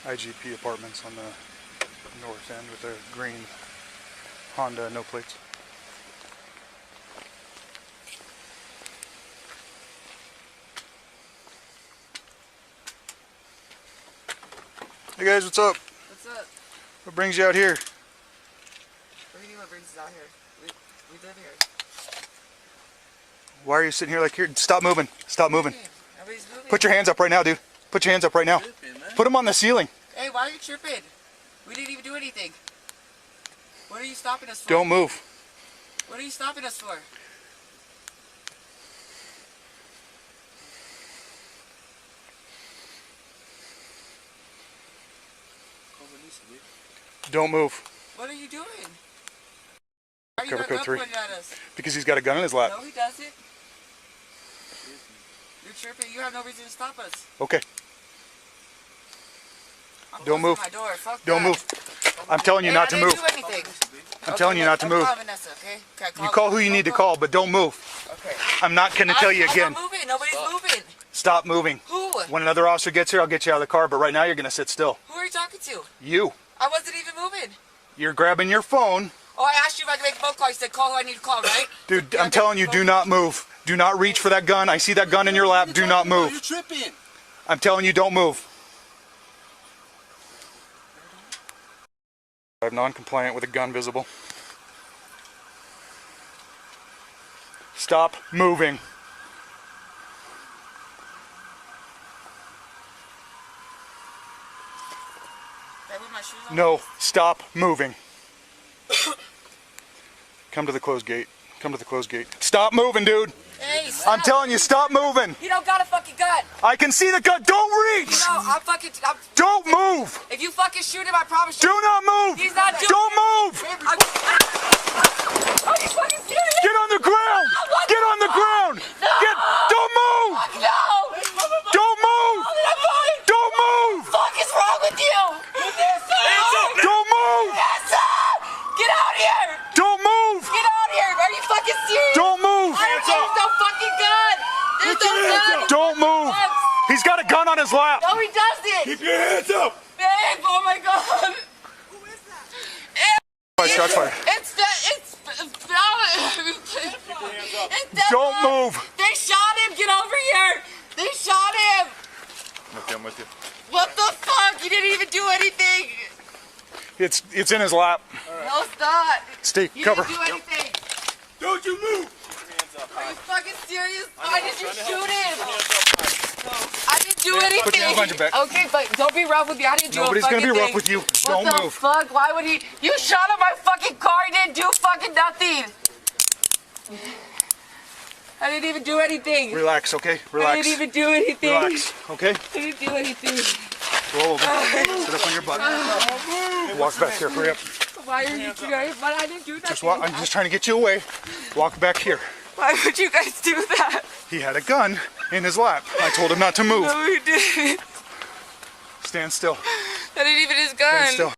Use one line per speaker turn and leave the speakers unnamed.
IGP apartments on the north end with a green Honda, no plates. Hey guys, what's up?
What's up?
What brings you out here?
What do you mean what brings us out here? We live here.
Why are you sitting here like here? Stop moving. Stop moving.
Everybody's moving.
Put your hands up right now, dude. Put your hands up right now. Put them on the ceiling.
Hey, why are you tripping? We didn't even do anything. What are you stopping us for?
Don't move.
What are you stopping us for?
Don't move.
What are you doing? Why are you
Cover
got
code
gun
3.
pointed at us?
Because he's got a gun in his lap.
No, he doesn't. You're tripping. You have no reason to stop us.
Okay.
I'm
Don't move.
my door. Fuck
Don't
that.
move. I'm telling you not to move.
I didn't do anything.
I'm telling you not to move.
Call Vanessa, okay?
You call who you need to call, but don't move.
Okay.
I'm not going to tell you again.
I'm not moving. Nobody's moving.
Stop moving.
Who?
When another officer gets here, I'll get you out of the car, but right now you're going to sit still.
Who are you talking to?
You.
I wasn't even moving.
You're grabbing your phone.
Oh, I asked you if I could make a phone call. You said call who I need to call, right?
Dude, I'm telling you, do not move. Do not reach for that gun. I see that gun in your lap. Do not move.
You're tripping.
I'm telling you, don't move. I'm non-compliant with a gun visible. Stop moving.
Did I put my shoes on?
No, stop moving. Come to the closed gate. Come to the closed gate. Stop moving, dude.
Hey, stop.
I'm telling you, stop moving.
You don't got a fucking gun.
I can see the gun. Don't reach.
No,
Don't move.
If you fucking shoot him, I promise
Do
you.
not move.
He's not doing
Don't move.
Are you fucking serious?
Get on the ground. Get on the ground.
No.
Don't move.
No.
Don't move. Don't move.
What the fuck is wrong with you?
Don't move.
Vanessa! Get out here.
Don't move.
Get out here. Are you fucking serious?
Don't move.
There's no fucking gun. There's no gun.
Don't move. He's got a gun on his lap.
No, he doesn't.
Keep your hands up.
Babe, oh my god. Who is that?
Shots fired. Don't move.
They shot him. Get over here. They shot him.
I'm with you.
What the fuck? You didn't even do anything.
It's in his lap.
No, it's not.
Stay,
You
cover.
didn't do anything.
Don't you move.
Are you fucking serious? Why did you shoot him? I didn't do anything.
Put your hands behind your back.
Okay, but don't be rough with me. I didn't do
Nobody's
a fucking
gonna be rough
thing.
with you.
What
Don't
the
move.
fuck? Why would he? You shot at my fucking car. He didn't do fucking nothing. I didn't even do anything.
Relax, okay?
I
Relax.
didn't even do anything.
Relax, okay?
I didn't do anything.
Roll over. Sit up on your butt. Walk back here. Hurry up.
Why are you guys? But I didn't do nothing.
Just walk. I'm just trying to get you away. Walk back here.
Why would you guys do that?
He had a gun in his lap. I told him not to move.
No, he didn't.
Stand still.
That ain't even his
Stand
gun.
still.